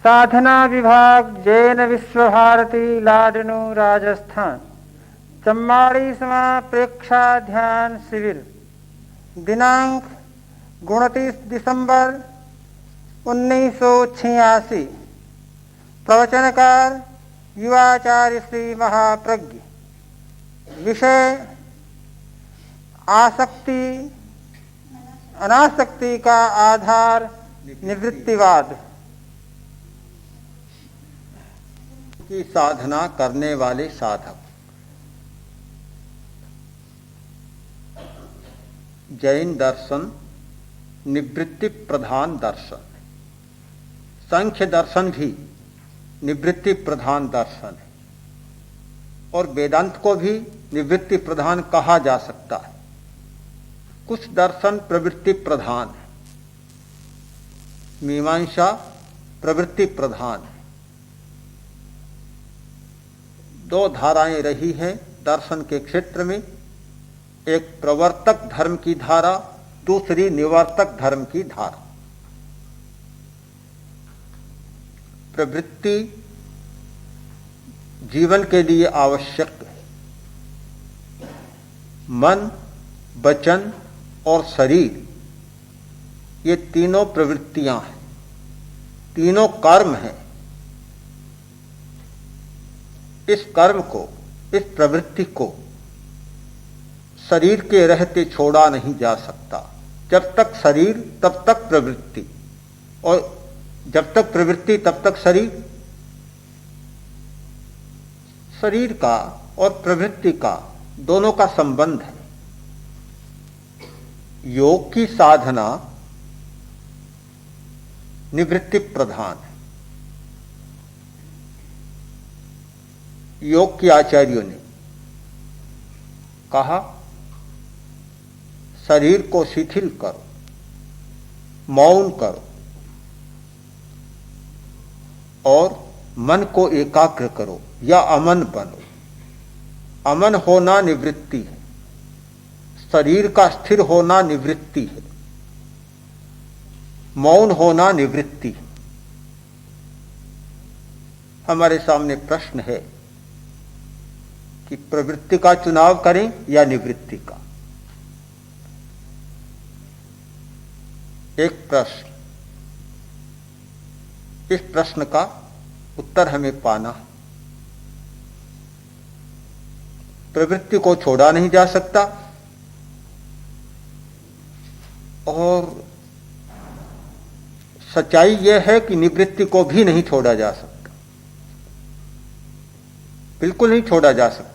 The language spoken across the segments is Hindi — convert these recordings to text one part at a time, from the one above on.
साधना विभाग जैन विश्व भारती लाडनू राजस्थान चम्माड़ी समा प्रेक्षा ध्यान शिविर दिनांक 29 दिसंबर 1986। प्रवचनकार युवाचार्य श्री महाप्रज्ञ। विषय आसक्ति अनासक्ति का आधार निवृत्तिवाद। की साधना करने वाले साधक जैन दर्शन निवृत्ति प्रधान दर्शन, सांख्य दर्शन भी निवृत्ति प्रधान दर्शन है और वेदांत को भी निवृत्ति प्रधान कहा जा सकता है। कुछ दर्शन प्रवृत्ति प्रधान है, मीमांसा प्रवृत्ति प्रधान है। दो धाराएं रही हैं दर्शन के क्षेत्र में, एक प्रवर्तक धर्म की धारा, दूसरी निवर्तक धर्म की धारा। प्रवृत्ति जीवन के लिए आवश्यक है। मन, वचन और शरीर ये तीनों प्रवृत्तियां हैं, तीनों कर्म हैं। इस कर्म को, इस प्रवृत्ति को शरीर के रहते छोड़ा नहीं जा सकता। जब तक शरीर तब तक प्रवृत्ति, और जब तक प्रवृत्ति तब तक शरीर। शरीर का और प्रवृत्ति का दोनों का संबंध है। योग की साधना निवृत्ति प्रधान है। योग के आचार्यों ने कहा, शरीर को शिथिल करो, मौन करो और मन को एकाग्र करो या अमन बनो। अमन होना निवृत्ति है, शरीर का स्थिर होना निवृत्ति है, मौन होना निवृत्ति है। हमारे सामने प्रश्न है कि प्रवृत्ति का चुनाव करें या निवृत्ति का। एक प्रश्न, इस प्रश्न का उत्तर हमें पाना है। प्रवृत्ति को छोड़ा नहीं जा सकता और सच्चाई यह है कि निवृत्ति को भी नहीं छोड़ा जा सकता, बिल्कुल नहीं छोड़ा जा सकता।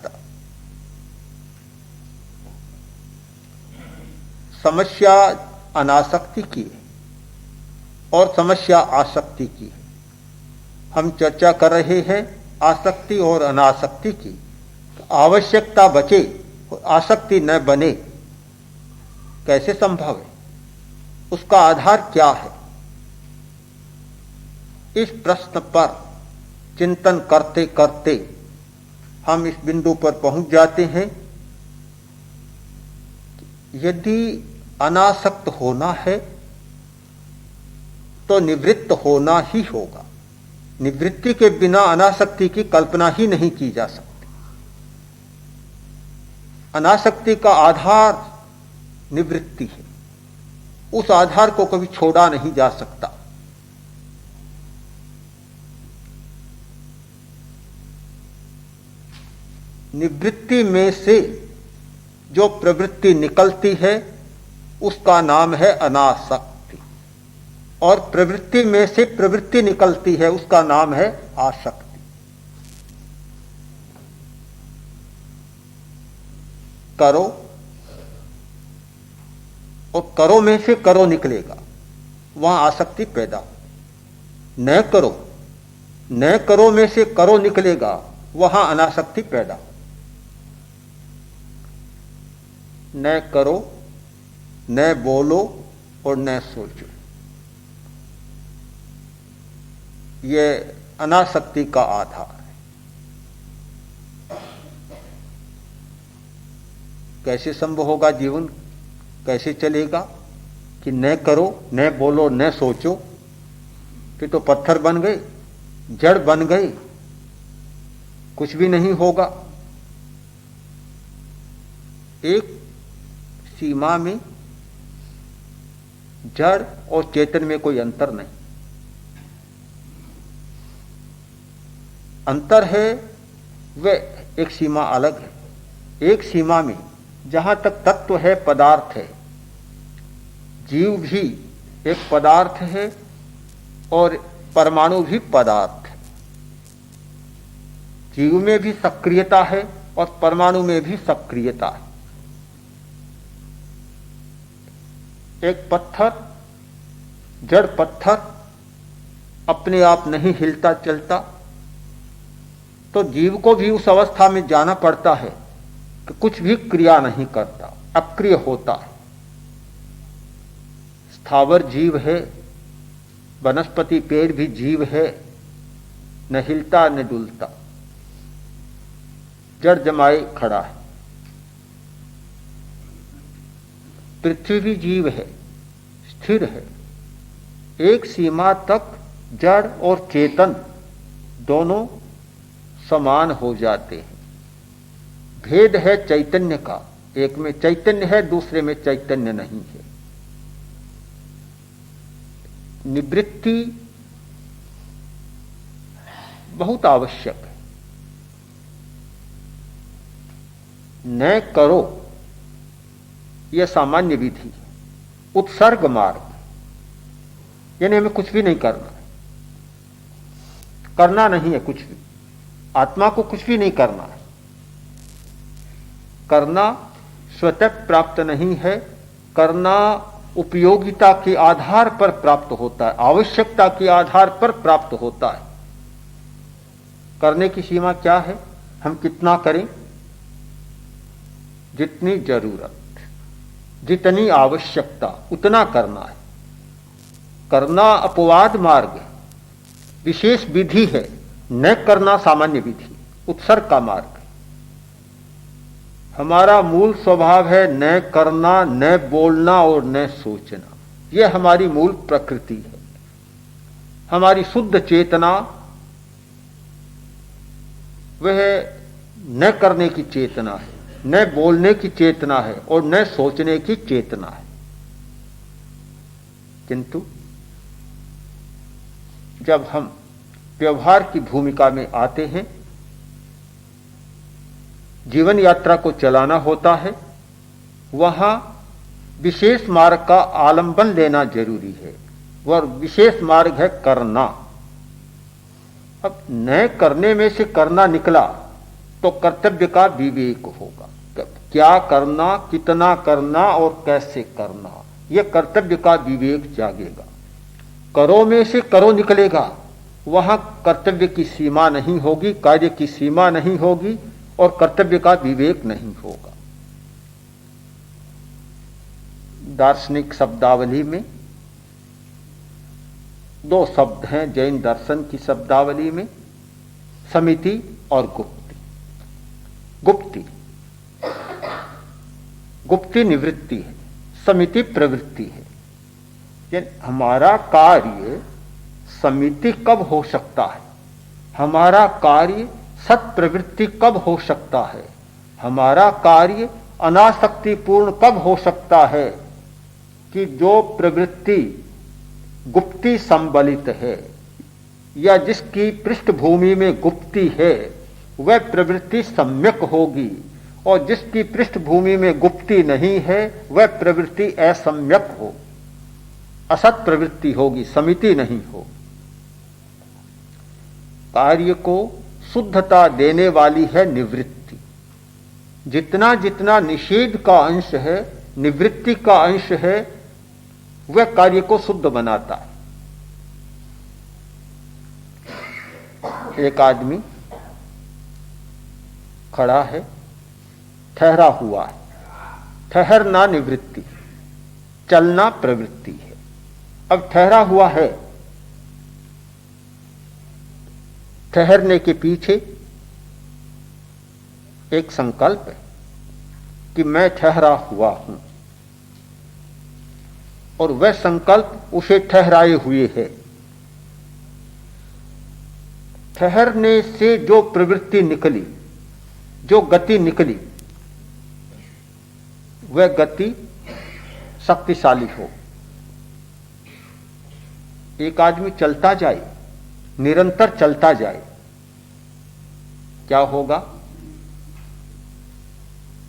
समस्या अनासक्ति की है और समस्या आसक्ति की है। हम चर्चा कर रहे हैं आसक्ति और अनासक्ति की। आवश्यकता बचे, आसक्ति न बने, कैसे संभव है? उसका आधार क्या है? इस प्रश्न पर चिंतन करते करते हम इस बिंदु पर पहुंच जाते हैं, यदि अनासक्त होना है तो निवृत्त होना ही होगा। निवृत्ति के बिना अनासक्ति की कल्पना ही नहीं की जा सकती। अनासक्ति का आधार निवृत्ति है, उस आधार को कभी छोड़ा नहीं जा सकता। निवृत्ति में से जो प्रवृत्ति निकलती है उसका नाम है अनासक्ति, और प्रवृत्ति में से प्रवृत्ति निकलती है उसका नाम है आसक्ति। करो और करो में से करो निकलेगा, वहां आसक्ति पैदा हो। न करो, न करो में से करो निकलेगा, वहां अनासक्ति पैदा हो। न करो, न बोलो और न सोचो, ये अनासक्ति का आधार है। कैसे संभव होगा जीवन, कैसे चलेगा कि न करो, न बोलो, न सोचो? फिर तो पत्थर बन गए, जड़ बन गए, कुछ भी नहीं होगा। एक सीमा में जड़ और चेतन में कोई अंतर नहीं। अंतर है वह एक सीमा अलग है। एक सीमा में जहां तक तत्व है, पदार्थ है, जीव भी एक पदार्थ है और परमाणु भी पदार्थ है। जीव में भी सक्रियता है और परमाणु में भी सक्रियता है। एक पत्थर, जड़ पत्थर अपने आप नहीं हिलता चलता, तो जीव को भी उस अवस्था में जाना पड़ता है कि कुछ भी क्रिया नहीं करता, अक्रिय होता है। स्थावर जीव है, वनस्पति पेड़ भी जीव है, न हिलता न डुलता, जड़ जमाए खड़ा है। पृथ्वी भी जीव है, स्थिर है। एक सीमा तक जड़ और चेतन दोनों समान हो जाते हैं। भेद है चैतन्य का, एक में चैतन्य है, दूसरे में चैतन्य नहीं है। निवृत्ति बहुत आवश्यक है। न करो यह सामान्य विधि है। उत्सर्ग मार्ग यानी हमें कुछ भी नहीं करना है, करना नहीं है कुछ भी। आत्मा को कुछ भी नहीं करना है। करना स्वतः प्राप्त नहीं है, करना उपयोगिता के आधार पर प्राप्त होता है, आवश्यकता के आधार पर प्राप्त होता है। करने की सीमा क्या है? हम कितना करें? जितनी जरूरत, जितनी आवश्यकता उतना करना है। करना अपवाद मार्ग है, विशेष विधि है। न करना सामान्य विधि, उत्सर्ग का मार्ग है। हमारा मूल स्वभाव है न करना, न बोलना और न सोचना। यह हमारी मूल प्रकृति है। हमारी शुद्ध चेतना वह न करने की चेतना है, न बोलने की चेतना है और न सोचने की चेतना है। किंतु जब हम व्यवहार की भूमिका में आते हैं, जीवन यात्रा को चलाना होता है, वहां विशेष मार्ग का आलंबन लेना जरूरी है। वह विशेष मार्ग है करना। अब न करने में से करना निकला तो कर्तव्य का विवेक होगा। क्या करना, कितना करना और कैसे करना, यह कर्तव्य का विवेक जागेगा। करो में से करो निकलेगा, वहां कर्तव्य की सीमा नहीं होगी, कार्य की सीमा नहीं होगी और कर्तव्य का विवेक नहीं होगा। दार्शनिक शब्दावली में दो शब्द हैं जैन दर्शन की शब्दावली में, समिति और गुप्ति। गुप्ति गुप्ति निवृत्ति है, समिति प्रवृत्ति है। यानी हमारा कार्य समिति कब हो सकता है, हमारा कार्य सत प्रवृत्ति कब हो सकता है, हमारा कार्य अनासक्तिपूर्ण कब हो सकता है कि जो प्रवृत्ति गुप्ति संबलित है या जिसकी पृष्ठभूमि में गुप्ति है वह प्रवृत्ति सम्यक होगी, और जिसकी पृष्ठभूमि में गुप्ति नहीं है वह प्रवृत्ति असम्यक हो, असत प्रवृत्ति होगी, समिति नहीं हो। कार्य को शुद्धता देने वाली है निवृत्ति। जितना जितना निषेध का अंश है, निवृत्ति का अंश है, वह कार्य को शुद्ध बनाता है। एक आदमी खड़ा है, ठहरा हुआ है। ठहरना निवृत्ति, चलना प्रवृत्ति है। अब ठहरा हुआ है, ठहरने के पीछे एक संकल्प है कि मैं ठहरा हुआ हूं, और वह संकल्प उसे ठहराए हुए है। ठहरने से जो प्रवृत्ति निकली, जो गति निकली, वह गति शक्तिशाली हो। एक आदमी चलता जाए, निरंतर चलता जाए, क्या होगा?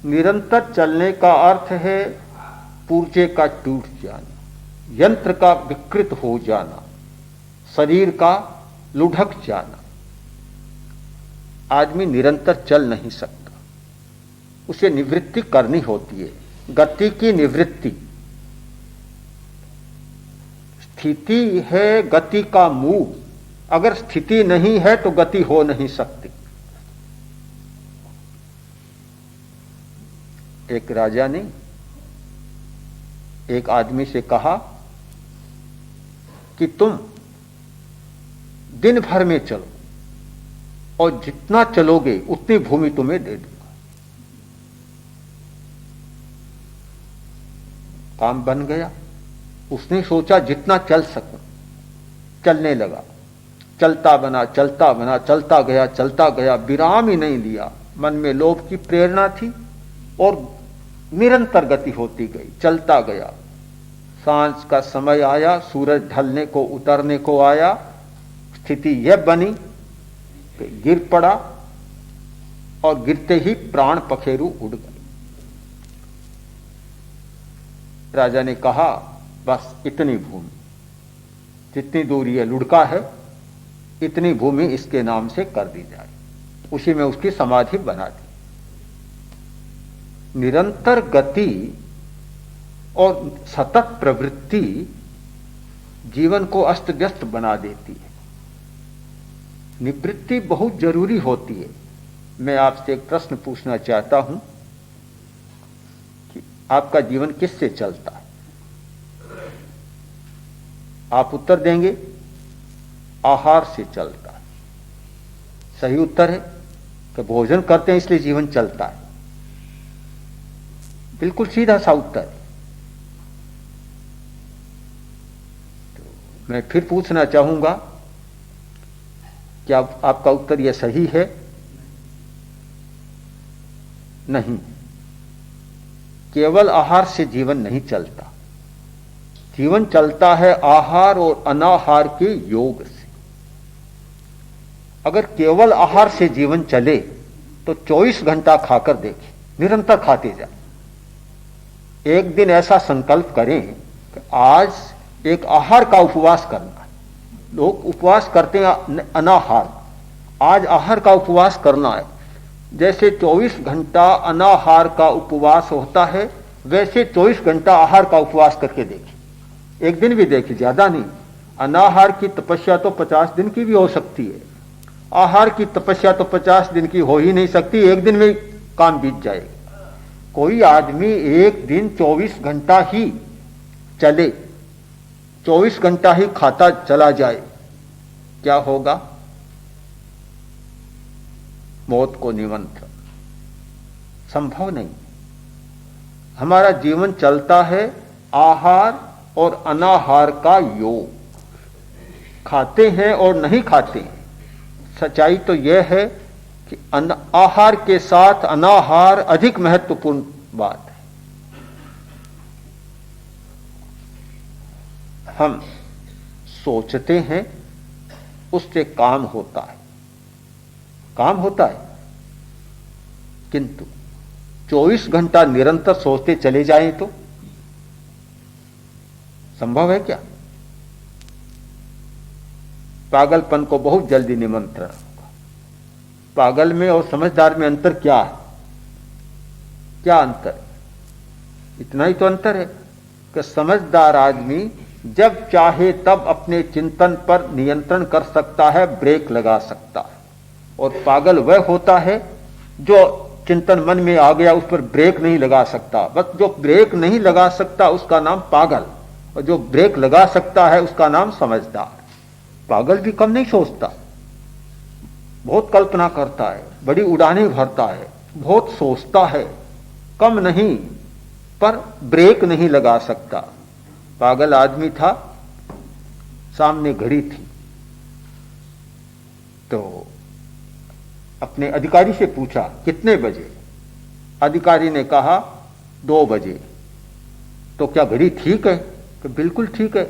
निरंतर चलने का अर्थ है पुर्जे का टूट जाना, यंत्र का विकृत हो जाना, शरीर का लुढ़क जाना। आदमी निरंतर चल नहीं सकता, उसे निवृत्ति करनी होती है, गति की निवृत्ति। स्थिति है गति का मूल, अगर स्थिति नहीं है तो गति हो नहीं सकती। एक राजा ने एक आदमी से कहा कि तुम दिन भर में चलो और जितना चलोगे उतनी भूमि तुम्हें दे दूंगा। काम बन गया। उसने सोचा जितना चल सकूं, चलने लगा, चलता बना, चलता बना, चलता गया, विराम ही नहीं लिया। मन में लोभ की प्रेरणा थी और निरंतर गति होती गई, चलता गया। सांझ का समय आया, सूरज ढलने को, उतरने को आया। स्थिति यह बनी कि गिर पड़ा और गिरते ही प्राण पखेरु उड़ गए। राजा ने कहा, बस इतनी भूमि, जितनी दूरी ये लुढ़का है, इतनी भूमि इसके नाम से कर दी जाए। उसी में उसकी समाधि बना दी। निरंतर गति और सतत प्रवृत्ति जीवन को अस्त व्यस्त बना देती है। निवृत्ति बहुत जरूरी होती है। मैं आपसे एक प्रश्न पूछना चाहता हूं कि आपका जीवन किससे चलता है? आप उत्तर देंगे, आहार से चलता है। सही उत्तर है कि भोजन करते हैं इसलिए जीवन चलता है। बिल्कुल सीधा सा उत्तर है। तो मैं फिर पूछना चाहूंगा, क्या आपका उत्तर यह सही है? नहीं, केवल आहार से जीवन नहीं चलता। जीवन चलता है आहार और अनाहार के योग से। अगर केवल आहार से जीवन चले तो 24 घंटा खाकर देखें, निरंतर खाते जाए। एक दिन ऐसा संकल्प करें कि आज एक आहार का उपवास करना है। लोग उपवास करते हैं अनाहार, आज आहार का उपवास करना है। जैसे 24 घंटा अनाहार का उपवास होता है, वैसे 24 घंटा आहार का उपवास करके देखिए। एक दिन भी देखिए, ज्यादा नहीं। अनाहार की तपस्या तो 50 दिन की भी हो सकती है, आहार की तपस्या तो 50 दिन की हो ही नहीं सकती, एक दिन में काम बीत जाएगा। कोई आदमी एक दिन 24 घंटा ही चले, 24 घंटा ही खाता चला जाए, क्या होगा? मौत को निमंत्रण। संभव नहीं। हमारा जीवन चलता है आहार और अनाहार का योग। खाते हैं और नहीं खाते हैं। सच्चाई तो यह है कि आहार के साथ अनाहार अधिक महत्वपूर्ण बात है। हम सोचते हैं, उससे काम होता है, काम होता है, किंतु 24 घंटा निरंतर सोचते चले जाएं तो संभव है क्या? पागलपन को बहुत जल्दी निमंत्रण होगा। पागल में और समझदार में अंतर क्या है? क्या अंतर है? इतना ही तो अंतर है कि समझदार आदमी जब चाहे तब अपने चिंतन पर नियंत्रण कर सकता है, ब्रेक लगा सकता है। और पागल वह होता है जो चिंतन मन में आ गया उस पर ब्रेक नहीं लगा सकता। बस जो ब्रेक नहीं लगा सकता उसका नाम पागल, और जो ब्रेक लगा सकता है उसका नाम समझदार। पागल भी कम नहीं सोचता, बहुत कल्पना करता है, बड़ी उड़ानें भरता है, बहुत सोचता है, कम नहीं, पर ब्रेक नहीं लगा सकता। पागल आदमी था, सामने घड़ी थी, तो अपने अधिकारी से पूछा कितने बजे? अधिकारी ने कहा 2 बजे। तो क्या घड़ी ठीक है? तो बिल्कुल ठीक है।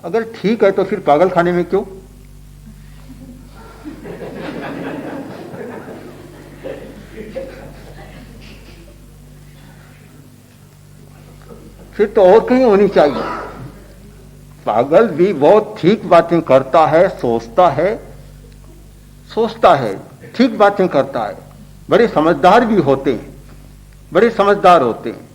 अगर ठीक है तो फिर पागल खाने में क्यों? फिर तो और कहीं होनी चाहिए। पागल भी बहुत ठीक बातें करता है, सोचता है, ठीक बातें करता है। बड़े समझदार भी होते हैं, बड़े समझदार होते हैं।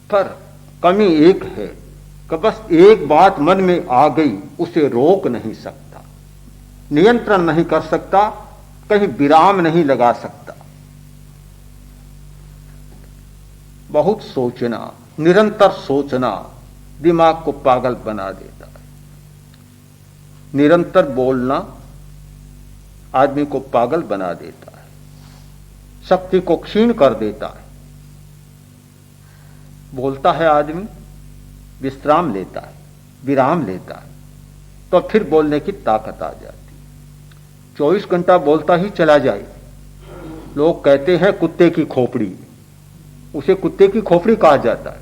पर कमी एक है कि बस एक बात मन में आ गई, उसे रोक नहीं सकता, नियंत्रण नहीं कर सकता, कहीं विराम नहीं लगा सकता। बहुत सोचना, निरंतर सोचना दिमाग को पागल बना देता है। निरंतर बोलना आदमी को पागल बना देता है, शक्ति को क्षीण कर देता है। बोलता है आदमी, विश्राम लेता है, विराम लेता है, तो फिर बोलने की ताकत आ जाती है। 24 घंटा बोलता ही चला जाए, लोग कहते हैं कुत्ते की खोपड़ी, उसे कुत्ते की खोपड़ी कहा जाता है,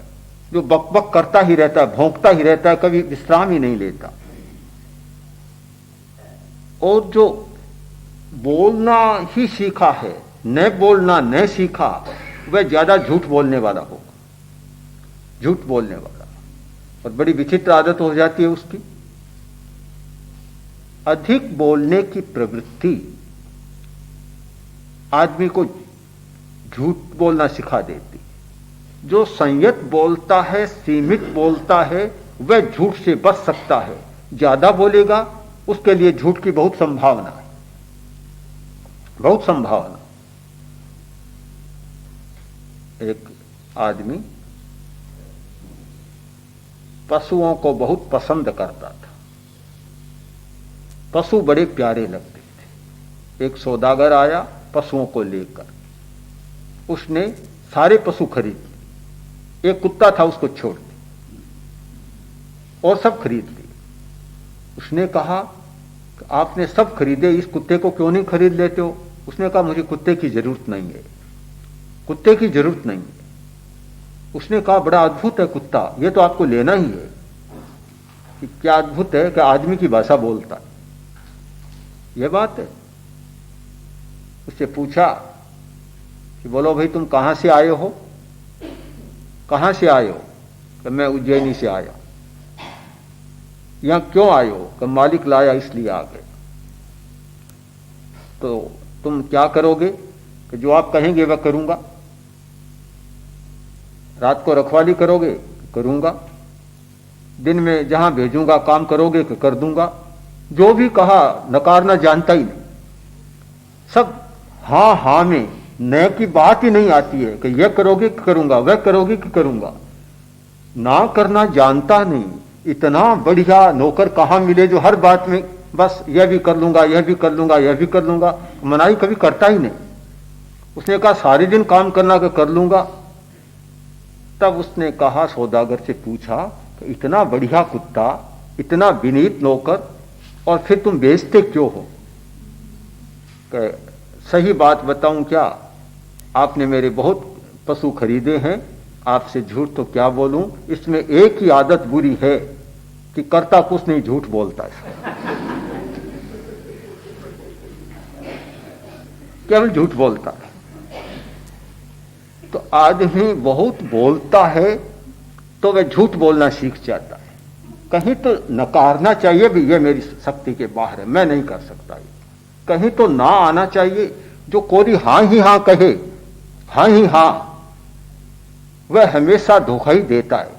जो बक बक करता ही रहता है, भौंकता ही रहता है, कभी विश्राम ही नहीं लेता। और जो बोलना ही सीखा है, न बोलना न सीखा, वह ज्यादा झूठ बोलने वाला होगा, झूठ बोलने वाला। और बड़ी विचित्र आदत हो जाती है उसकी। अधिक बोलने की प्रवृत्ति आदमी को झूठ बोलना सिखा देती। जो संयत बोलता है, सीमित बोलता है, वह झूठ से बच सकता है। ज्यादा बोलेगा उसके लिए झूठ की बहुत संभावना है, बहुत संभावना। एक आदमी पशुओं को बहुत पसंद करता था, पशु बड़े प्यारे लगते थे। एक सौदागर आया पशुओं को लेकर, उसने सारे पशु खरीद लिए, एक कुत्ता था उसको छोड़ दिया और सब खरीद लिए। उसने कहा कि आपने सब खरीदे, इस कुत्ते को क्यों नहीं खरीद लेते हो? उसने कहा मुझे कुत्ते की जरूरत नहीं है, कुत्ते की जरूरत नहीं है। उसने कहा बड़ा अद्भुत है कुत्ता, ये तो आपको लेना ही है। कि क्या अद्भुत है कि आदमी की भाषा बोलता है, यह बात है। उससे पूछा कि बोलो भाई तुम कहां से आए हो? कहां से आए हो? कि मैं उज्जैनी से आया। यहां क्यों आए हो? कि मालिक लाया इसलिए आ गए। तो तुम क्या करोगे? कि जो आप कहेंगे वह करूंगा। रात को रखवाली करोगे? करूंगा। दिन में जहां भेजूंगा काम करोगे? कि कर दूंगा। जो भी कहा नकारना जानता ही नहीं, सब हां हां में, न की बात ही नहीं आती है कि यह करोगे कि करूंगा, वह करोगे कि करूंगा। ना करना जानता नहीं। इतना बढ़िया नौकर कहां मिले जो हर बात में बस यह भी कर लूंगा, यह भी कर लूंगा, यह भी कर लूंगा, मनाही कभी करता ही नहीं। उसने कहा सारे दिन काम करना कि कर लूंगा। तब उसने कहा, सौदागर से पूछा कि इतना बढ़िया कुत्ता, इतना विनीत नौकर, और फिर तुम बेचते क्यों हो? कि सही बात बताऊं क्या, आपने मेरे बहुत पशु खरीदे हैं, आपसे झूठ तो क्या बोलूं। इसमें एक ही आदत बुरी है कि करता कुछ नहीं, झूठ बोलता है, केवल झूठ बोलता है। तो आदमी बहुत बोलता है तो वह झूठ बोलना सीख जाता है। कहीं तो नकारना चाहिए भी, यह मेरी शक्ति के बाहर है, मैं नहीं कर सकता। कहीं तो ना आना चाहिए। जो कोई हां ही हां कहे, हां ही हां, वह हमेशा धोखा ही देता है।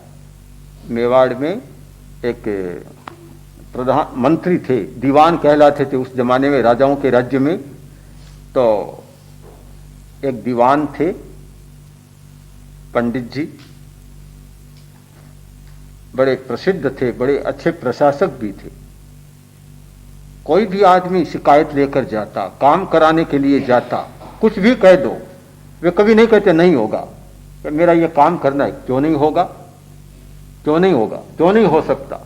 मेवाड़ में एक प्रधानमंत्री थे, दीवान कहलाते थे उस जमाने में, राजाओं के राज्य में। तो एक दीवान थे, पंडित जी, बड़े प्रसिद्ध थे, बड़े अच्छे प्रशासक भी थे। कोई भी आदमी शिकायत लेकर जाता, काम कराने के लिए जाता, कुछ भी कह दो, वे कभी नहीं कहते नहीं होगा। मेरा ये काम करना है, क्यों नहीं होगा, क्यों नहीं होगा, क्यों नहीं हो सकता।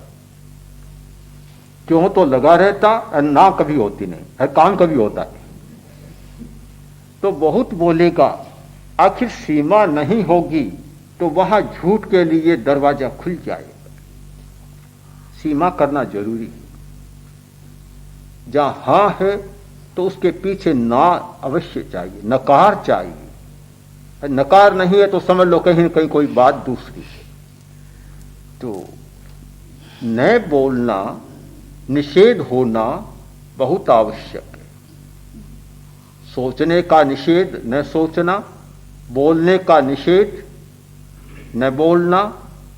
क्यों तो लगा रहता और ना कभी होती नहीं है, काम कभी होता है। तो बहुत बोलेगा, आखिर सीमा नहीं होगी तो वहां झूठ के लिए दरवाजा खुल जाएगा। सीमा करना जरूरी है। जहां हां है तो उसके पीछे ना अवश्य चाहिए, नकार चाहिए। नकार नहीं है तो समझ लो कहीं न कहीं कोई बात दूसरी है। तो न बोलना, निषेध होना बहुत आवश्यक है। सोचने का निषेध, न सोचना, बोलने का निषेध, न बोलना,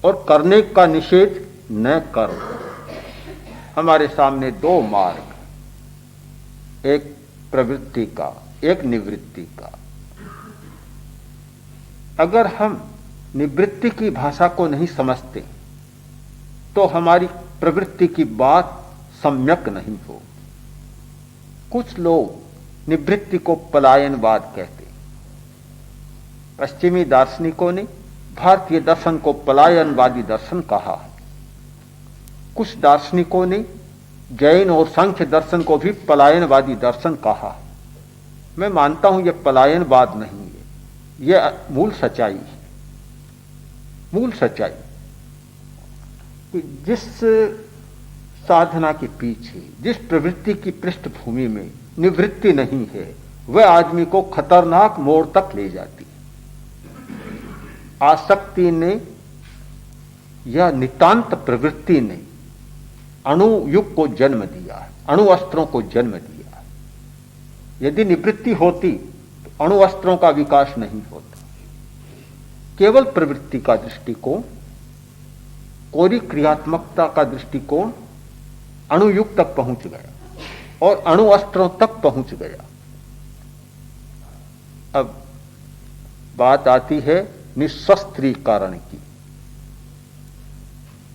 और करने का निषेध, न करना। हमारे सामने दो मार्ग, एक प्रवृत्ति का, एक निवृत्ति का। अगर हम निवृत्ति की भाषा को नहीं समझते तो हमारी प्रवृत्ति की बात सम्यक नहीं हो। कुछ लोग निवृत्ति को पलायनवाद कहते। पश्चिमी दार्शनिकों ने भारतीय दर्शन को पलायनवादी दर्शन कहा। कुछ दार्शनिकों ने जैन और सांख्य दर्शन को भी पलायनवादी दर्शन कहा। मैं मानता हूं यह पलायनवाद नहीं है, यह मूल सच्चाई है। मूल सच्चाई कि जिस साधना के पीछे, जिस प्रवृत्ति की पृष्ठभूमि में निवृत्ति नहीं है, वह आदमी को खतरनाक मोड़ तक ले जाती है। आसक्ति ने या नितांत प्रवृत्ति ने अणुयुग को जन्म दिया है, अणुअस्त्रों को जन्म दिया है। यदि निवृत्ति होती तो अणुअस्त्रों का विकास नहीं होता। केवल प्रवृत्ति का दृष्टिकोण, कोरी क्रियात्मकता का दृष्टिकोण अणुयुग तक पहुंच गया और अणुअस्त्रों तक पहुंच गया। अब बात आती है निशस्त्रीकरण की।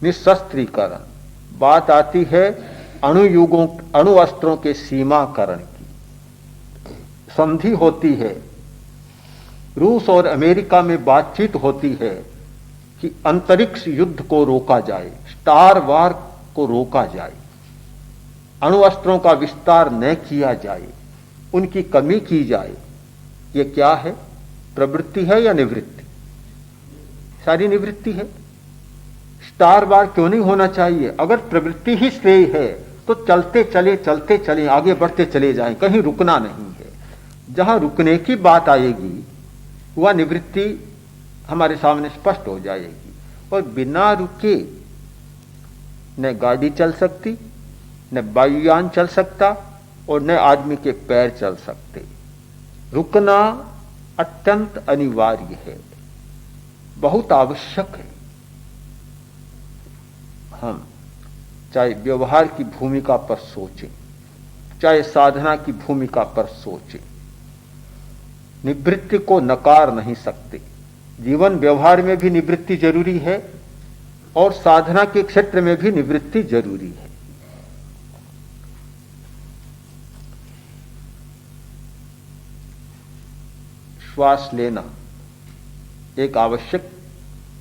निशस्त्रीकरण, बात आती है अणुयुगों, अणुअस्त्रों के सीमाकरण की। संधि होती है, रूस और अमेरिका में बातचीत होती है कि अंतरिक्ष युद्ध को रोका जाए, स्टार वार को रोका जाए, अणुअस्त्रों का विस्तार न किया जाए, उनकी कमी की जाए। ये क्या है? प्रवृत्ति है या निवृत्ति? सारी निवृत्ति है। स्टार वार क्यों नहीं होना चाहिए? अगर प्रवृत्ति ही श्रेय है तो चलते चले, आगे बढ़ते चले जाएं, कहीं रुकना नहीं है। जहां रुकने की बात आएगी वह निवृत्ति हमारे सामने स्पष्ट हो जाएगी। और बिना रुके न गाड़ी चल सकती, न वायुयान चल सकता, और न आदमी के पैर चल सकते। रुकना अत्यंत अनिवार्य है, बहुत आवश्यक है। हम चाहे व्यवहार की भूमिका पर सोचें, चाहे साधना की भूमिका पर सोचें, निवृत्ति को नकार नहीं सकते। जीवन व्यवहार में भी निवृत्ति जरूरी है और साधना के क्षेत्र में भी निवृत्ति जरूरी है। श्वास लेना एक आवश्यक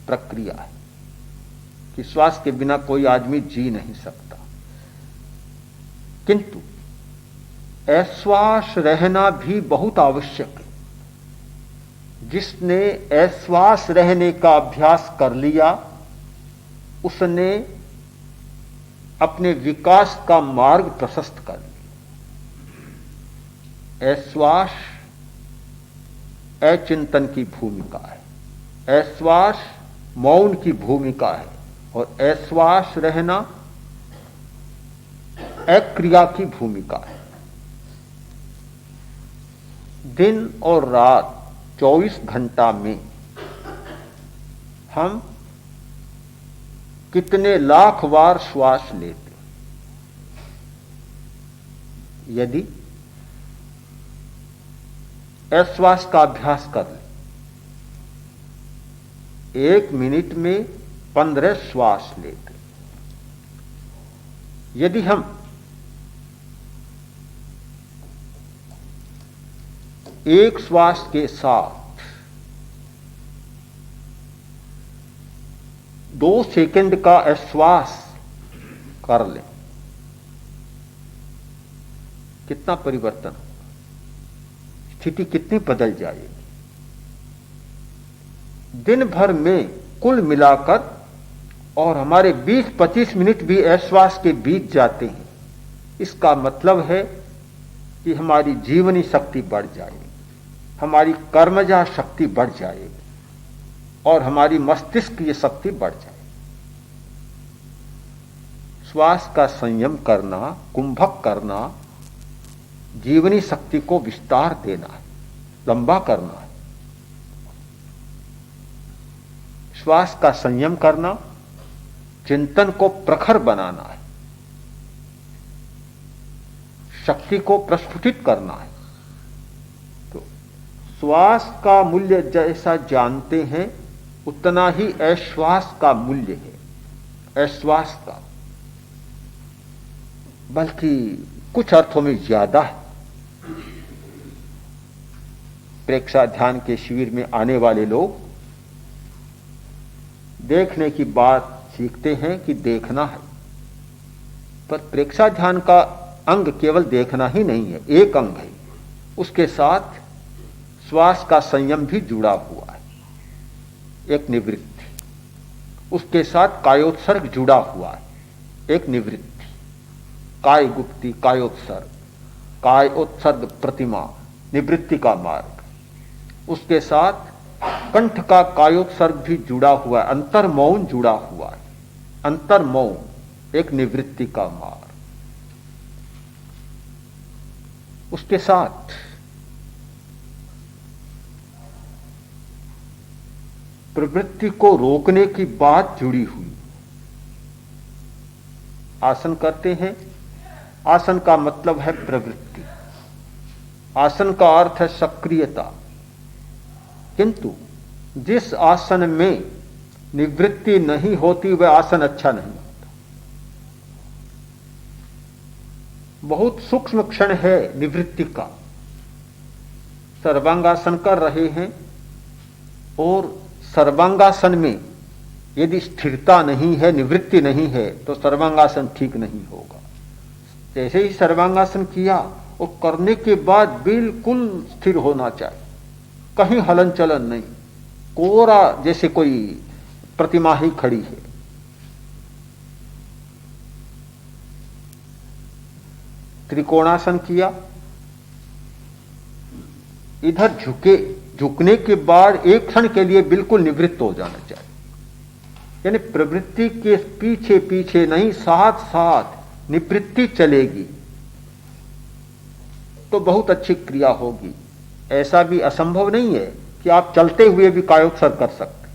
प्रक्रिया है कि श्वास के बिना कोई आदमी जी नहीं सकता। किंतु अश्वास रहना भी बहुत आवश्यक है। जिसने अश्वास रहने का अभ्यास कर लिया उसने अपने विकास का मार्ग प्रशस्त कर लिया। अश्वास अचिंतन की भूमिका है, अश्वास मौन की भूमिका है, और अश्वास रहना अक्रिया की भूमिका है। दिन और रात 24 घंटा में हम कितने लाख बार श्वास लेते? यदि अश्वास का अभ्यास कर लें, 1 मिनट में 15 श्वास लेते। यदि हम एक श्वास के साथ 2 सेकंड का श्वास कर लें कितना परिवर्तन होगा, स्थिति कितनी बदल जाएगी। दिन भर में कुल मिलाकर और हमारे 20-25 मिनट भी ऐश्वास के बीत जाते हैं, इसका मतलब है कि हमारी जीवनी शक्ति बढ़ जाएगी, हमारी कर्मजा शक्ति बढ़ जाएगी और हमारी मस्तिष्क की शक्ति बढ़ जाएगी। श्वास का संयम करना, कुंभक करना, जीवनी शक्ति को विस्तार देना है, लंबा करना है। श्वास का संयम करना, चिंतन को प्रखर बनाना है, शक्ति को प्रस्फुटित करना है। तो श्वास का मूल्य जैसा जानते हैं उतना ही ऐश्वास का मूल्य है, ऐश्वास का, बल्कि कुछ अर्थों में ज्यादा है। प्रेक्षा ध्यान के शिविर में आने वाले लोग देखने की बात सीखते हैं कि देखना है, पर प्रेक्षा ध्यान का अंग केवल देखना ही नहीं है, एक अंग है, उसके साथ श्वास का संयम भी जुड़ा हुआ है, एक निवृत्ति, उसके साथ कायोत्सर्ग जुड़ा हुआ है, एक निवृत्ति, काय गुप्ति, कायोत्सर्ग, कायोत्सर्ग प्रतिमा, निवृत्ति का मार्ग, उसके साथ कंठ का कायोत्सर्ग भी जुड़ा हुआ है, अंतर्मौन जुड़ा हुआ है, अंतर्मौन, एक निवृत्ति का मार्ग, उसके साथ प्रवृत्ति को रोकने की बात जुड़ी हुई। आसन करते हैं, आसन का मतलब है प्रवृत्ति, आसन का अर्थ है सक्रियता, किंतु जिस आसन में निवृत्ति नहीं होती वह आसन अच्छा नहीं होता। बहुत सूक्ष्म क्षण है निवृत्ति का। सर्वांगासन कर रहे हैं और सर्वांगासन में यदि स्थिरता नहीं है, निवृत्ति नहीं है, तो सर्वांगासन ठीक नहीं होगा। जैसे ही सर्वांगासन किया और करने के बाद बिल्कुल स्थिर होना चाहिए, कहीं हलन चलन नहीं, कोरा जैसे कोई प्रतिमा ही खड़ी है। त्रिकोणासन किया, इधर झुकने के बाद एक क्षण के लिए बिल्कुल निवृत्त हो जाना चाहिए, यानी प्रवृत्ति के पीछे पीछे नहीं, साथ साथ निवृत्ति चलेगी तो बहुत अच्छी क्रिया होगी। ऐसा भी असंभव नहीं है कि आप चलते हुए भी कायोत्सर्ग कर सकते,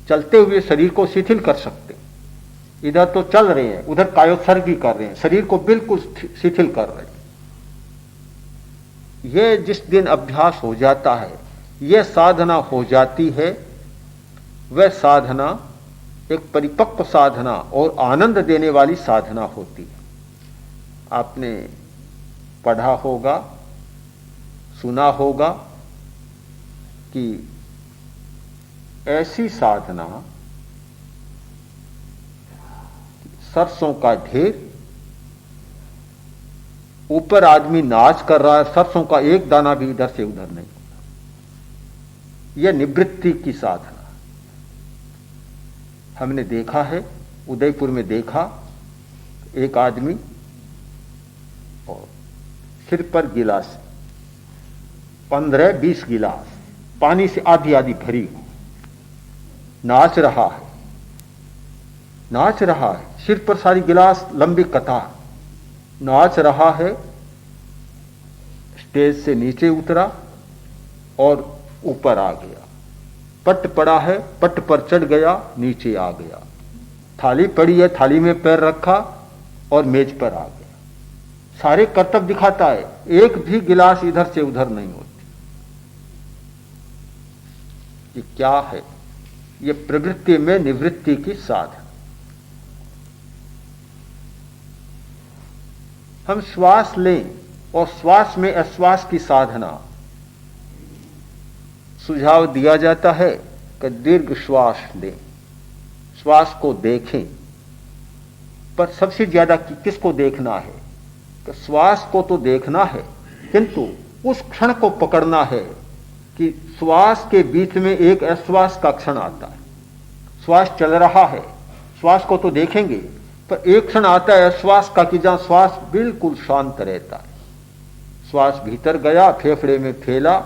चलते हुए शरीर को शिथिल कर सकते। इधर तो चल रहे हैं, उधर कायोत्सर्ग भी कर रहे हैं, शरीर को बिल्कुल शिथिल कर रहे हैं। यह जिस दिन अभ्यास हो जाता है, यह साधना हो जाती है, वह साधना एक परिपक्व साधना और आनंद देने वाली साधना होती है। आपने पढ़ा होगा, सुना होगा कि ऐसी साधना सरसों का ढेर, ऊपर आदमी नाच कर रहा है, सरसों का एक दाना भी इधर से उधर नहीं, यह निवृत्ति की साधना। हमने देखा है, उदयपुर में देखा, एक आदमी और सिर पर गिलास, 15-20 गिलास पानी से आधी आधी भरी हुई, नाच रहा है, नाच रहा है, सिर पर सारी गिलास, लंबी कतार, नाच रहा है। स्टेज से नीचे उतरा और ऊपर आ गया, पट पड़ा है, पट पर चढ़ गया, नीचे आ गया, थाली पड़ी है, थाली में पैर रखा और मेज पर आ गया। सारे कर्तव्य दिखाता है, एक भी गिलास इधर से उधर नहीं होती। ये क्या है? ये प्रवृत्ति में निवृत्ति की साधना। हम श्वास लें और श्वास में अश्वास की साधना। सुझाव दिया जाता है कि दीर्घ श्वास लें, श्वास को देखें, पर सबसे ज्यादा किसको देखना है? कि श्वास को तो देखना है, किंतु उस क्षण को पकड़ना है कि श्वास के बीच में एक अश्वास का क्षण आता है। श्वास चल रहा है, श्वास को तो देखेंगे, पर एक क्षण आता है अश्वास का कि जहां श्वास बिल्कुल शांत रहता है। श्वास भीतर गया, फेफड़े में फैला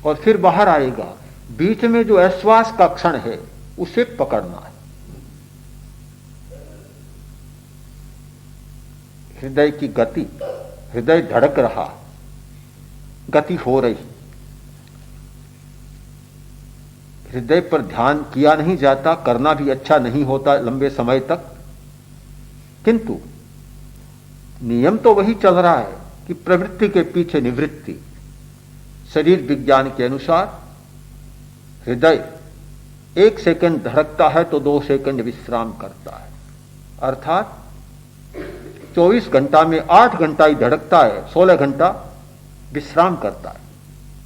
और फिर बाहर आएगा। बीच में जो अश्वास का क्षण है उसे पकड़ना है। हृदय की गति, हृदय धड़क रहा, गति हो रही, हृदय पर ध्यान किया नहीं जाता, करना भी अच्छा नहीं होता लंबे समय तक, किंतु नियम तो वही चल रहा है कि प्रवृत्ति के पीछे निवृत्ति। शरीर विज्ञान के अनुसार हृदय 1 सेकंड धड़कता है तो 2 सेकंड विश्राम करता है, अर्थात 24 घंटा में 8 घंटा ही धड़कता है, 16 घंटा विश्राम करता है,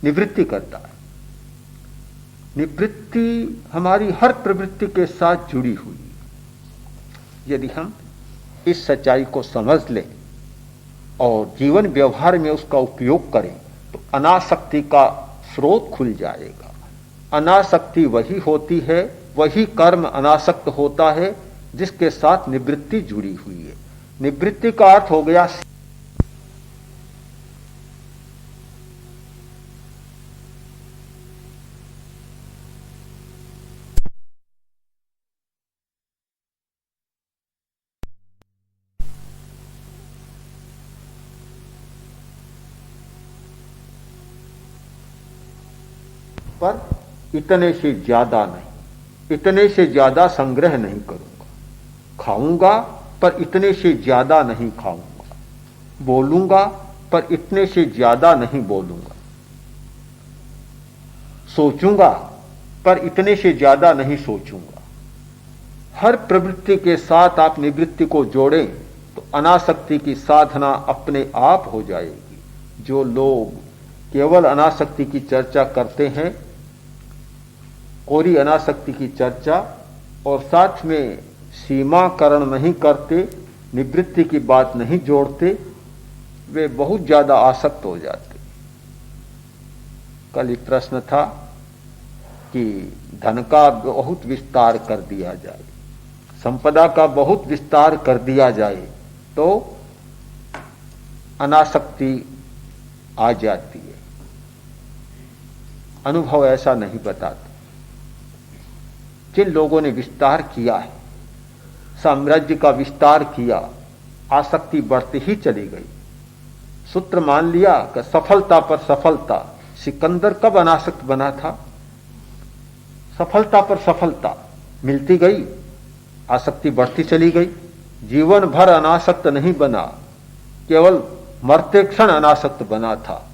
निवृत्ति करता है। निवृत्ति हमारी हर प्रवृत्ति के साथ जुड़ी हुई है। यदि हम इस सच्चाई को समझ लें और जीवन व्यवहार में उसका उपयोग करें तो अनासक्ति का स्रोत खुल जाएगा। अनासक्ति वही होती है, वही कर्म अनासक्त होता है जिसके साथ निवृत्ति जुड़ी हुई है। निवृत्ति का अर्थ हो गया पर इतने से ज्यादा नहीं, इतने से ज्यादा संग्रह नहीं करूंगा। खाऊंगा पर इतने से ज्यादा नहीं खाऊंगा। बोलूंगा पर इतने से ज्यादा नहीं बोलूंगा। सोचूंगा पर इतने से ज्यादा नहीं सोचूंगा। हर प्रवृत्ति के साथ आप निवृत्ति को जोड़ें तो अनासक्ति की साधना अपने आप हो जाएगी। जो लोग केवल अनासक्ति की चर्चा करते हैं, कोरी अनासक्ति की चर्चा, और साथ में सीमाकरण नहीं करते, निवृत्ति की बात नहीं जोड़ते, वे बहुत ज्यादा आसक्त हो जाते। कल एक प्रश्न था कि धन का बहुत विस्तार कर दिया जाए, संपदा का बहुत विस्तार कर दिया जाए तो अनासक्ति आ जाती है। अनुभव ऐसा नहीं बताता। जिन लोगों ने विस्तार किया है, साम्राज्य का विस्तार किया, आसक्ति बढ़ती ही चली गई। सूत्र मान लिया कि सफलता पर सफलता। सिकंदर कब अनासक्त बना था? सफलता पर सफलता मिलती गई, आसक्ति बढ़ती चली गई। जीवन भर अनासक्त नहीं बना, केवल मरते क्षण अनासक्त बना था।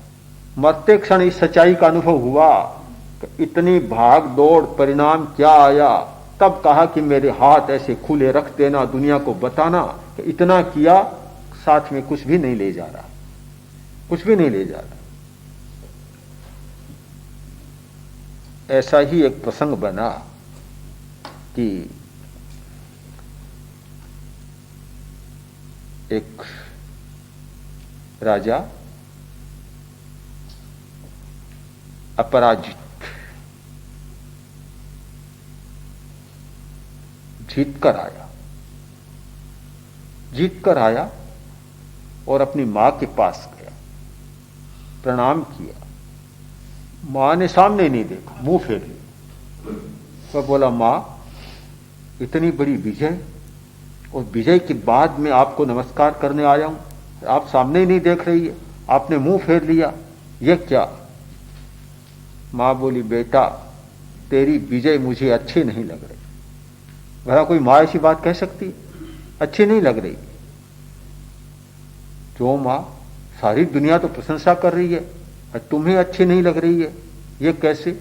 मरते क्षण इस सच्चाई का अनुभव हुआ कि इतनी भाग दौड़, परिणाम क्या आया। तब कहा कि मेरे हाथ ऐसे खुले रख देना, दुनिया को बताना कि इतना किया, साथ में कुछ भी नहीं ले जा रहा, कुछ भी नहीं ले जा रहा। ऐसा ही एक प्रसंग बना कि एक राजा अपराजित, जीत कर आया और अपनी मां के पास गया, प्रणाम किया। मां ने सामने नहीं देखा, मुंह फेर लिया। तो बोला, मां, इतनी बड़ी विजय, और विजय के बाद में आपको नमस्कार करने आया हूं, आप सामने ही नहीं देख रही है, आपने मुंह फेर लिया, ये क्या? मां बोली, बेटा, तेरी विजय मुझे अच्छी नहीं लग रही। भला कोई मां ऐसी बात कह सकती? अच्छी नहीं लग रही। जो मां सारी दुनिया तो प्रशंसा कर रही है, तुम्हें अच्छी नहीं लग रही है, ये कैसे?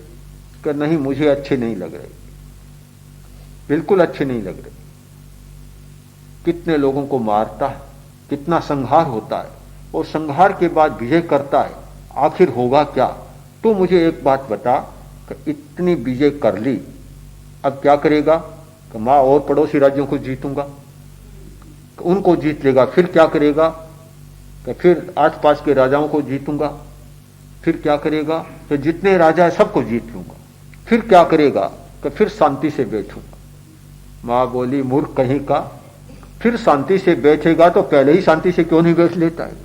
कि नहीं, मुझे अच्छी नहीं लग रही, बिल्कुल अच्छी नहीं लग रही। कितने लोगों को मारता है, कितना संहार होता है, और संहार के बाद विजय करता है, आखिर होगा क्या? तो मुझे एक बात बता कि इतनी विजय कर ली, अब क्या करेगा? कि मां और पड़ोसी राज्यों को जीतूंगा, उनको जीत लेगा, फिर क्या करेगा? कि फिर आसपास के राजाओं को जीतूंगा। फिर क्या करेगा कि जितने राजा है सबको जीत लूंगा। फिर क्या करेगा कि फिर शांति से बैठूंगा। माँ बोली, मूर्ख कहीं का, फिर शांति से बैठेगा तो पहले ही शांति से क्यों नहीं बैठ लेता है?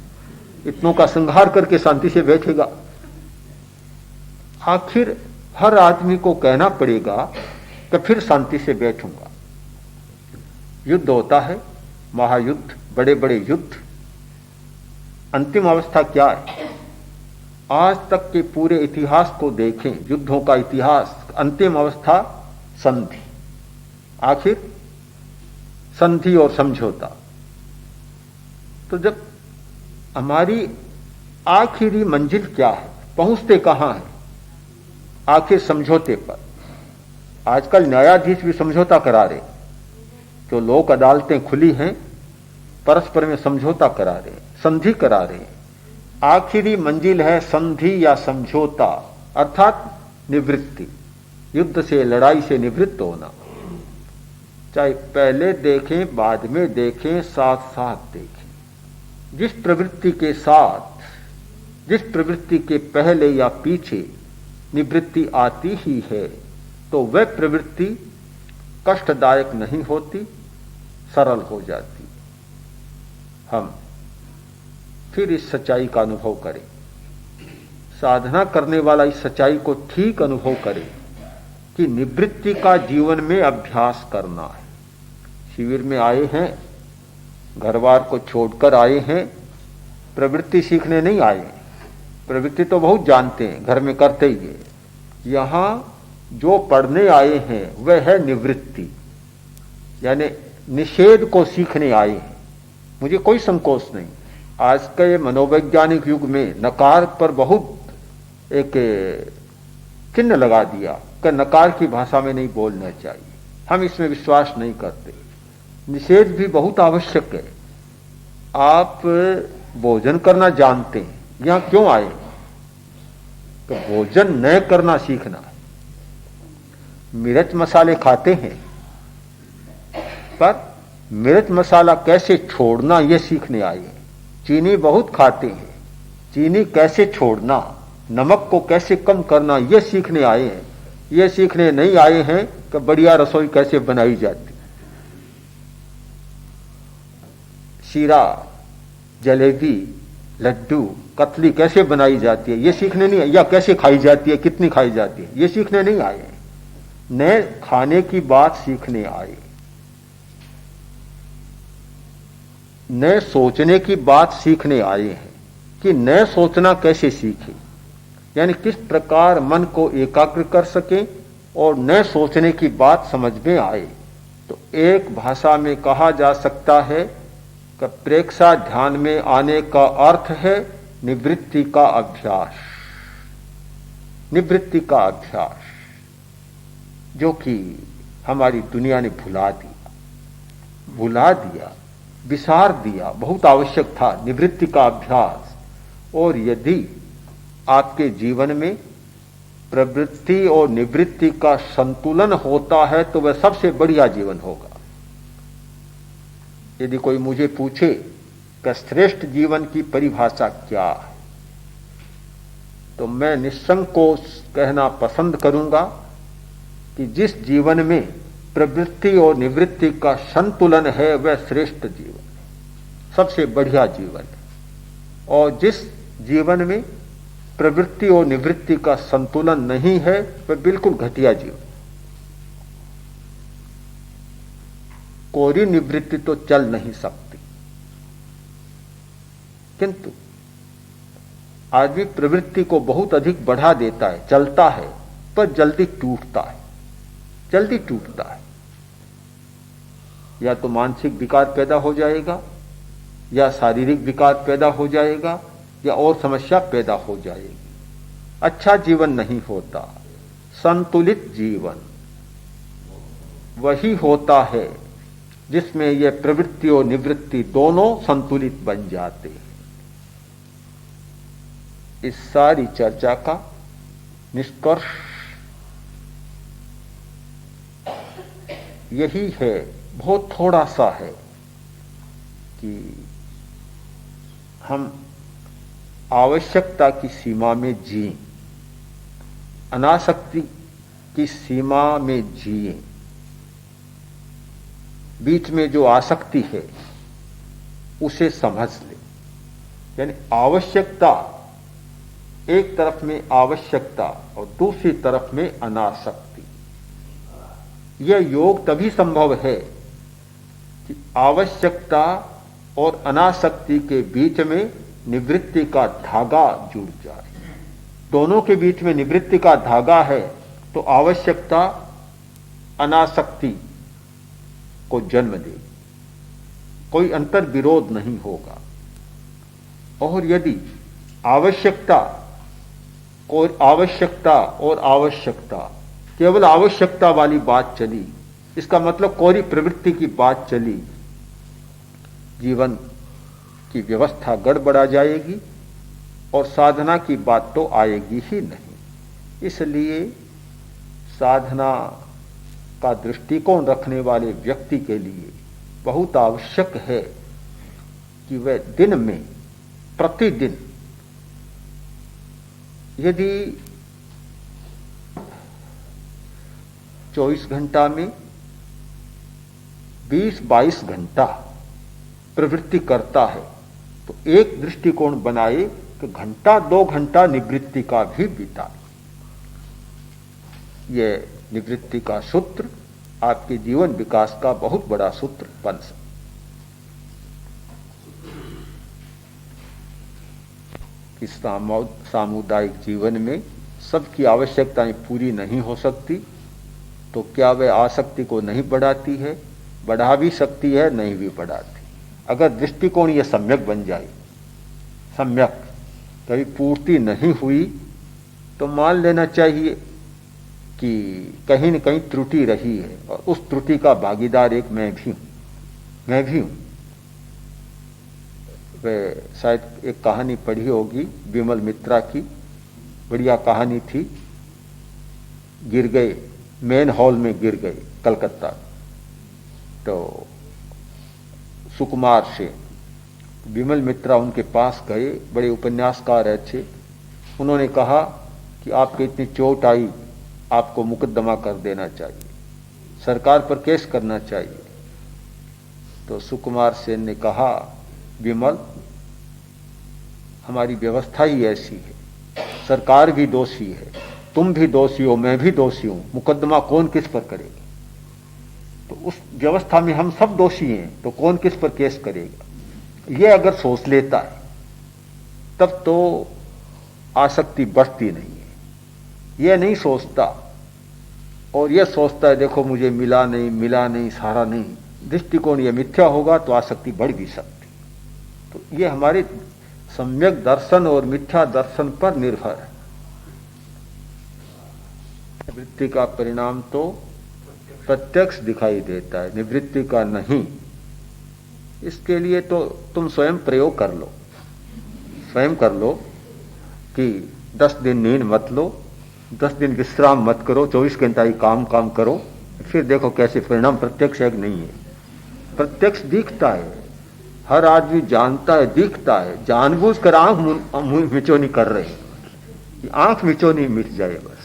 इतनों का संहार करके शांति से बैठेगा। आखिर हर आदमी को कहना पड़ेगा कि फिर शांति से बैठूंगा। युद्ध होता है, महायुद्ध, बड़े बड़े युद्ध। अंतिम अवस्था क्या है? आज तक के पूरे इतिहास को देखें, युद्धों का इतिहास, अंतिम अवस्था संधि। आखिर संधि और समझौता। तो जब हमारी आखिरी मंजिल क्या है, पहुंचते कहां है? आखिर समझौते पर। आजकल न्यायाधीश भी समझौता करा रहे, जो लोक अदालतें खुली हैं परस्पर में समझौता करा रहे, संधि करा रहे। आखिरी मंजिल है संधि या समझौता, अर्थात निवृत्ति, युद्ध से, लड़ाई से निवृत्त होना। चाहे पहले देखें, बाद में देखें, साथ साथ देखें। जिस प्रवृत्ति के साथ, जिस प्रवृत्ति के पहले या पीछे निवृत्ति आती ही है, तो वह प्रवृत्ति कष्टदायक नहीं होती, सरल हो जाती। हम फिर इस सच्चाई का अनुभव करें, साधना करने वाला इस सच्चाई को ठीक अनुभव करे कि निवृत्ति का जीवन में अभ्यास करना है। शिविर में आए हैं, घरवार को छोड़कर आए हैं, प्रवृत्ति सीखने नहीं आए। प्रवृत्ति तो बहुत जानते हैं, घर में करते ही है। यहां जो पढ़ने आए हैं वह है निवृत्ति, यानी निषेध को सीखने आए हैं। मुझे कोई संकोच नहीं। आज के मनोवैज्ञानिक युग में नकार पर बहुत एक चिन्ह लगा दिया कि नकार की भाषा में नहीं बोलना चाहिए। हम इसमें विश्वास नहीं करते। निषेध भी बहुत आवश्यक है। आप भोजन करना जानते हैं, यहां क्यों आए? तो भोजन न करना सीखना है। मिर्च मसाले खाते हैं, पर मिर्च मसाला कैसे छोड़ना यह सीखने आए हैं। चीनी बहुत खाते हैं, चीनी कैसे छोड़ना, नमक को कैसे कम करना यह सीखने आए हैं। यह सीखने नहीं आए हैं कि बढ़िया रसोई कैसे बनाई जाती। शीरा, जलेबी, लड्डू, कतली कैसे बनाई जाती है यह सीखने नहीं आए, या कैसे खाई जाती है, कितनी खाई जाती है, यह सीखने नहीं आए हैं। नए खाने की बात सीखने आए, नए सोचने की बात सीखने आए हैं कि नए सोचना कैसे सीखें, यानी किस प्रकार मन को एकाग्र कर सकें और नए सोचने की बात समझ में आए। तो एक भाषा में कहा जा सकता है कि प्रेक्षा ध्यान में आने का अर्थ है निवृत्ति का अभ्यास। निवृत्ति का अभ्यास जो कि हमारी दुनिया ने भुला दिया, विसार दिया। बहुत आवश्यक था निवृत्ति का अभ्यास। और यदि आपके जीवन में प्रवृत्ति और निवृत्ति का संतुलन होता है तो वह सबसे बढ़िया जीवन होगा। यदि कोई मुझे पूछे कि श्रेष्ठ जीवन की परिभाषा क्या है, तो मैं निसंकोच कहना पसंद करूंगा कि जिस जीवन में प्रवृत्ति और निवृत्ति का संतुलन है वह श्रेष्ठ जीवन है, सबसे बढ़िया जीवन है। और जिस जीवन में प्रवृत्ति और निवृत्ति का संतुलन नहीं है वह बिल्कुल घटिया जीवन। कोरी निवृत्ति तो चल नहीं सकती, किंतु आदमी प्रवृत्ति को बहुत अधिक बढ़ा देता है, चलता है, पर जल्दी टूटता है, जल्दी टूटता है। या तो मानसिक विकार पैदा हो जाएगा, या शारीरिक विकार पैदा हो जाएगा, या और समस्या पैदा हो जाएगी। अच्छा जीवन नहीं होता। संतुलित जीवन वही होता है जिसमें यह प्रवृत्ति और निवृत्ति दोनों संतुलित बन जाते हैं। इस सारी चर्चा का निष्कर्ष यही है, बहुत थोड़ा सा है, कि हम आवश्यकता की सीमा में जिए, अनासक्ति की सीमा में जिए। बीच में जो आसक्ति है उसे समझ ले। यानी आवश्यकता, एक तरफ में आवश्यकता और दूसरी तरफ में अनासक्ति। यह योग तभी संभव है कि आवश्यकता और अनासक्ति के बीच में निवृत्ति का धागा जुड़ जाए। दोनों के बीच में निवृत्ति का धागा है तो आवश्यकता अनासक्ति को जन्म दे, कोई अंतर विरोध नहीं होगा। और यदि आवश्यकता और आवश्यकता केवल आवश्यकता वाली बात चली, इसका मतलब कोरी प्रवृत्ति की बात चली, जीवन की व्यवस्था गड़बड़ा जाएगी और साधना की बात तो आएगी ही नहीं। इसलिए साधना का दृष्टिकोण रखने वाले व्यक्ति के लिए बहुत आवश्यक है कि वह दिन में, प्रतिदिन, यदि 24 घंटा में 20-22 घंटा प्रवृत्ति करता है तो एक दृष्टिकोण बनाए कि घंटा 2 घंटा निवृत्ति का भी बिताए। यह निवृत्ति का सूत्र आपके जीवन विकास का बहुत बड़ा सूत्र बन सकता। इस सामुदायिक जीवन में सबकी आवश्यकताएं पूरी नहीं हो सकती तो क्या वह आसक्ति को नहीं बढ़ाती है? बढ़ा भी सकती है, नहीं भी बढ़ाती। अगर दृष्टिकोण यह सम्यक बन जाए, सम्यक कभी पूर्ति नहीं हुई तो मान लेना चाहिए कि कहीं न कहीं त्रुटि रही है और उस त्रुटि का भागीदार एक मैं भी हूं। वह शायद एक कहानी पढ़ी होगी विमल मित्रा की, बढ़िया कहानी थी। गिर गए, मेन हॉल में गिर गए कलकत्ता, तो सुकुमार से विमल मित्रा उनके पास गए, बड़े उपन्यासकार अच्छे। उन्होंने कहा कि आपके इतनी चोट आई, आपको मुकदमा कर देना चाहिए, सरकार पर केस करना चाहिए। तो सुकुमार सेन ने कहा, विमल, हमारी व्यवस्था ही ऐसी है, सरकार भी दोषी है, तुम भी दोषी हो, मैं भी दोषी हूं, मुकदमा कौन किस पर करेगा? तो उस व्यवस्था में हम सब दोषी हैं, तो कौन किस पर केस करेगा? ये अगर सोच लेता है तब तो आसक्ति बढ़ती नहीं है। यह नहीं सोचता और यह सोचता है देखो मुझे मिला नहीं, सारा नहीं, दृष्टिकोण यह मिथ्या होगा तो आसक्ति बढ़ भी सकती। तो यह हमारे सम्यक दर्शन और मिथ्या दर्शन पर निर्भर है। निवृत्ति का परिणाम तो प्रत्यक्ष दिखाई देता है, निवृत्ति का नहीं। इसके लिए तो तुम स्वयं प्रयोग कर लो, स्वयं कर लो कि 10 दिन नींद मत लो, 10 दिन विश्राम मत करो, 24 घंटा ही काम करो, फिर देखो कैसे परिणाम। प्रत्यक्ष है कि नहीं है? प्रत्यक्ष दिखता है, हर आदमी जानता है, दिखता है। जानबूझकर आंख मिचौनी कर रहे हैं, आंख मिचौनी मिट जाए बस।